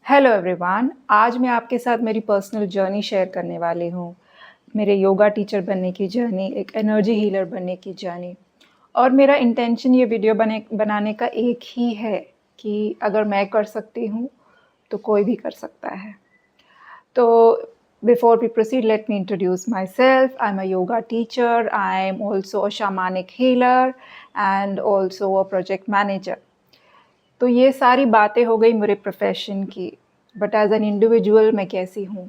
Hello everyone, आज मैं आपके साथ मेरी पर्सनल जर्नी शेयर करने वाली हूँ। मेरे योगा टीचर बनने की जर्नी, एक एनर्जी हीलर बनने की जर्नी। और मेरा इंटेंशन ये वीडियो बनाने का एक ही है कि अगर मैं कर सकती हूँ, तो कोई भी कर सकता है। तो before we proceed, let me introduce myself. I'm a yoga teacher. I'm also a shamanic healer and also a project manager. तो ये सारी बातें हो गई मेरे प्रोफेशन की, बट एज एन इंडिविजुअल मैं कैसी हूँ,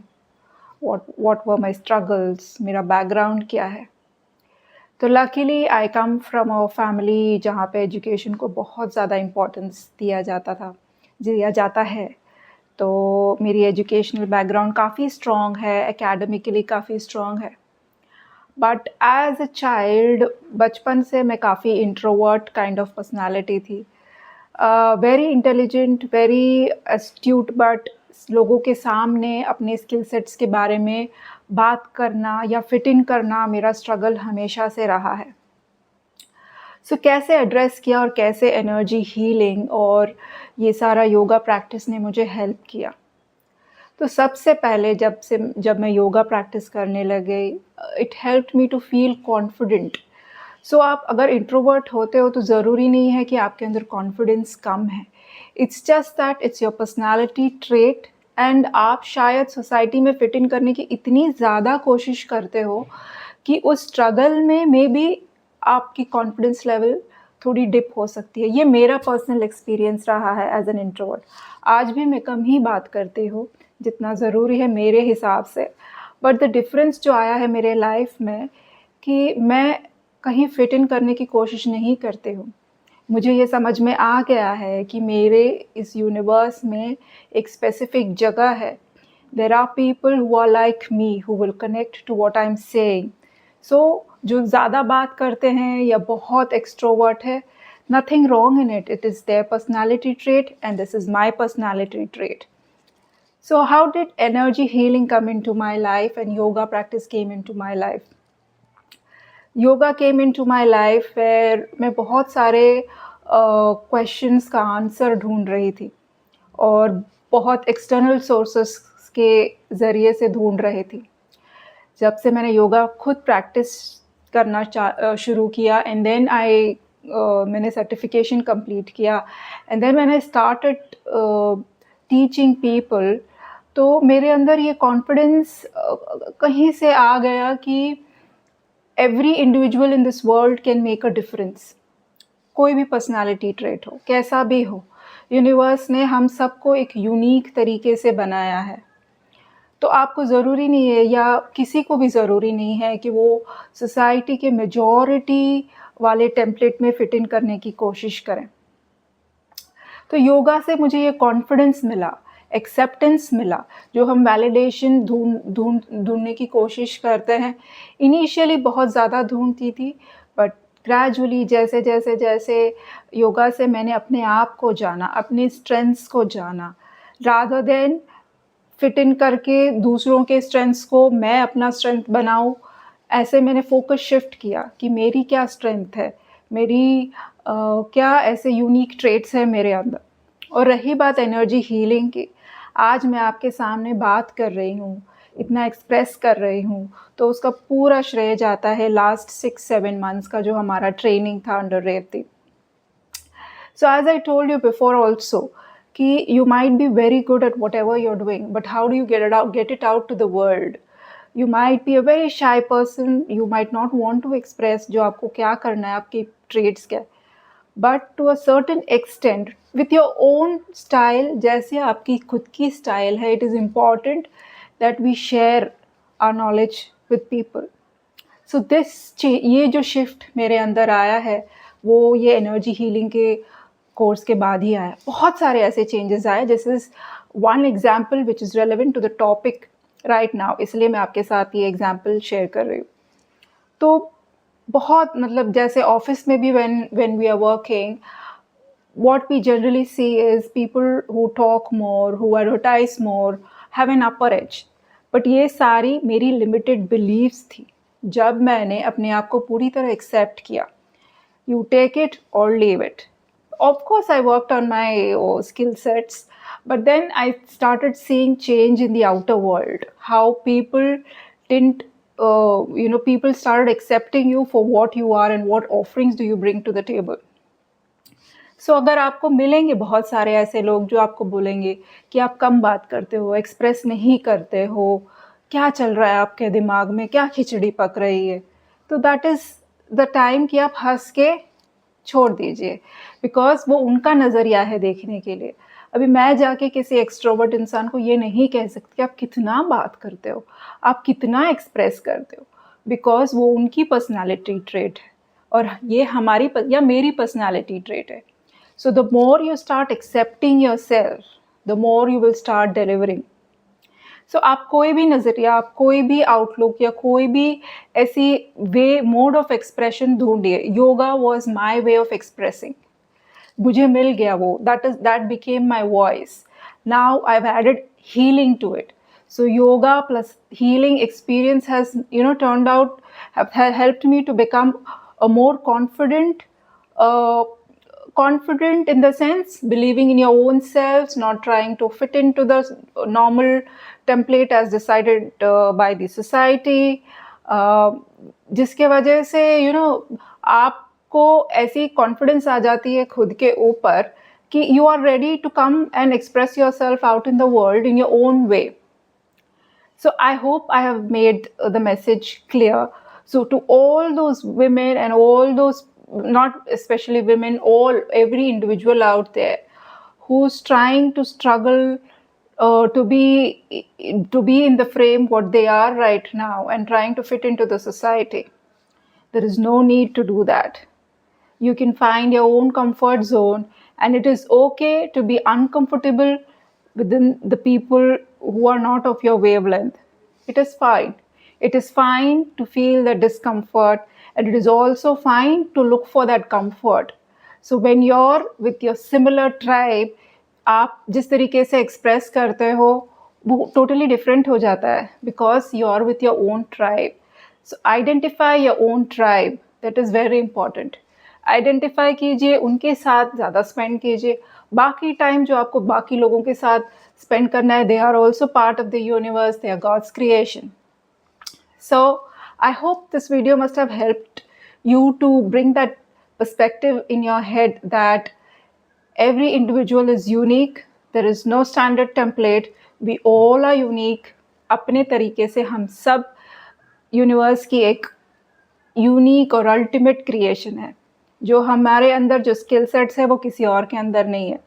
व्हाट वर माय स्ट्रगल्स, मेरा बैकग्राउंड क्या है। तो luckily I come from a family जहाँ पे एजुकेशन को बहुत ज़्यादा इम्पोर्टेंस दिया जाता है। तो मेरी एजुकेशनल बैकग्राउंड काफ़ी स्ट्रॉन्ग है, एकेडमिकली काफ़ी स्ट्रॉन्ग है। बट एज अ चाइल्ड बचपन से मैं काफ़ी इंट्रोवर्ट काइंड ऑफ पर्सनालिटी थी। Very intelligent, very astute, but लोगों के सामने अपने स्किल सेट्स के बारे में बात करना या फिट इन करना मेरा स्ट्रगल हमेशा से रहा है। सो कैसे एड्रेस किया और कैसे एनर्जी हीलिंग और ये सारा योगा प्रैक्टिस ने मुझे हेल्प किया। तो सबसे पहले जब मैं योगा प्रैक्टिस करने लगे, it helped me to feel confident. So आप अगर इंट्रोवर्ट होते हो तो ज़रूरी नहीं है कि आपके अंदर कॉन्फिडेंस कम है। It's just that it's your personality trait, and आप शायद सोसाइटी में फिट इन करने की इतनी ज़्यादा कोशिश करते हो कि उस स्ट्रगल में मे बी आपकी कॉन्फिडेंस लेवल थोड़ी डिप हो सकती है। ये मेरा पर्सनल एक्सपीरियंस रहा है एज एन इंट्रोवर्ट। आज भी मैं कम ही बात करती हूँ जितना ज़रूरी है मेरे हिसाब से, बट द डिफरेंस जो आया है मेरे लाइफ में कि मैं कहीं फिट इन करने की कोशिश नहीं करती हूँ। मुझे ये समझ में आ गया है कि मेरे इस यूनिवर्स में एक स्पेसिफिक जगह है। There are people who are like me who will connect to what I am saying. So जो ज़्यादा बात करते हैं या बहुत एक्सट्रोवर्ट है, nothing wrong in it, it is their personality trait and this is my personality trait. So how did energy healing come into my life and yoga practice came into my life? Yoga came into my life where मैं बहुत सारे questions का answer ढूंढ रही थी और बहुत external sources के ज़रिए से ढूंढ रही थी। जब से मैंने योगा खुद प्रैक्टिस करना शुरू किया एंड देन मैंने सर्टिफिकेशन कंप्लीट किया एंड देन मैंने स्टार्टेड टीचिंग पीपल, तो मेरे अंदर ये कॉन्फिडेंस कहीं से आ गया कि every individual in this world can make a difference. कोई भी पर्सनालिटी ट्रेट हो, कैसा भी हो, यूनिवर्स ने हम सबको एक यूनिक तरीके से बनाया है। तो आपको ज़रूरी नहीं है या किसी को भी ज़रूरी नहीं है कि वो सोसाइटी के मेजॉरिटी वाले टेम्पलेट में फिट इन करने की कोशिश करें। तो योगा से मुझे ये कॉन्फिडेंस मिला, एक्सेप्टेंस मिला, जो हम वैलिडेशन ढूँढने की कोशिश करते हैं। इनिशियली बहुत ज़्यादा ढूँढती थी, बट ग्रेजुअली जैसे योगा से मैंने अपने आप को जाना, अपने स्ट्रेंथ्स को जाना, रादर देन फिट इन करके दूसरों के स्ट्रेंथ्स को मैं अपना स्ट्रेंथ बनाऊँ। ऐसे मैंने फोकस शिफ्ट किया कि मेरी क्या स्ट्रेंथ है, मेरी क्या ऐसे यूनिक ट्रेट्स हैं मेरे अंदर। और रही बात एनर्जी हीलिंग की, आज मैं आपके सामने बात कर रही हूँ, इतना एक्सप्रेस कर रही हूँ, तो उसका पूरा श्रेय जाता है लास्ट 6-7 मंथ्स का जो हमारा ट्रेनिंग था under Revathi. So as I told you before also, कि you might be very good at whatever you're doing, but how do you get it out to the world? You might be a very shy person, you might not want to express जो आपको क्या करना है, आपकी traits क्या है, but to a certain extent, with your own style, जैसे आपकी खुद की style है, it is important that we share our knowledge with people. सो ये जो शिफ्ट मेरे अंदर आया है, वो ये एनर्जी हीलिंग के कोर्स के बाद ही आया। बहुत सारे ऐसे चेंजेस आए, this is one example which is relevant to the topic right now, इसलिए मैं आपके साथ ये एग्जाम्पल शेयर कर रही हूँ। तो बहुत मतलब जैसे ऑफिस में भी when we are working, what we generally see is people who talk more, who advertise more, have an upper edge. But ये सारी मेरी लिमिटेड बिलीव्स थी। जब मैंने अपने आप को पूरी तरह एक्सेप्ट किया, you take it or leave it. Of course, I worked on my skill sets, But then I started seeing change in the outer world, how people didn't people started accepting you for what you are and what offerings do you bring to the table. सो अगर आपको मिलेंगे बहुत सारे ऐसे लोग जो आपको बोलेंगे कि आप कम बात करते हो, एक्सप्रेस नहीं करते हो, क्या चल रहा है आपके दिमाग में, क्या खिचड़ी पक रही है, तो दैट इज़ द टाइम कि आप हंस के छोड़ दीजिए, बिकॉज वो उनका नज़रिया है देखने के लिए. अभी मैं जाके किसी एक्सट्रोवर्ट इंसान को ये नहीं कह सकती कि आप कितना बात करते हो, आप कितना एक्सप्रेस करते हो, बिकॉज वो उनकी पर्सनालिटी ट्रेट है और ये हमारी या मेरी पर्सनालिटी ट्रेट है. So the more you start accepting yourself, the more you will start delivering. So आप कोई भी नज़रिया, आप कोई भी आउटलुक या कोई भी ऐसी वे मोड ऑफ एक्सप्रेशन ढूंढिए. Yoga was my way of expressing. मुझे मिल गया वो, that became my voice. Now I've added healing to it. So yoga plus healing experience has turned out, have helped me to become a more confident in the sense believing in your own selves, not trying to fit into the normal template as decided by the society, जिसके वजह से आपको ऐसी confidence आ जाती है खुद के ऊपर कि you are ready to come and express yourself out in the world in your own way. So I hope I have made the message clear. So to all those women and all those, not especially women, every individual out there who's trying to struggle to be in the frame what they are right now and trying to fit into the society, there is no need to do that. You can find your own comfort zone, and it is okay to be uncomfortable within the people who are not of your wavelength. It is fine. It is fine to feel the discomfort, and it is also fine to look for that comfort. So when you're with your similar tribe, आप जिस तरीके से express करते हो वो totally different हो जाता है, because you are with your own tribe. So identify your own tribe, that is very important. Identify कीजिए, उनके साथ ज़्यादा स्पेंड कीजिए. बाकी टाइम जो आपको बाकी लोगों के साथ स्पेंड करना है, they are also part of the universe, they are God's creation. So I hope this video must have helped you to bring that perspective in your head that every individual is unique. There is no standard template. We all are unique. अपने तरीके से हम सब universe की एक unique और ultimate creation है. जो हमारे अंदर जो स्किल सेट्स है वो किसी और के अंदर नहीं है.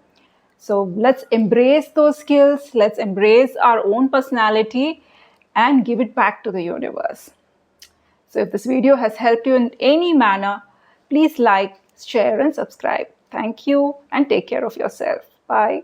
So let's embrace those skills. Let's embrace our own personality and give it back to the universe. So if this video has helped you in any manner, please like, share and subscribe. Thank you and take care of yourself. Bye.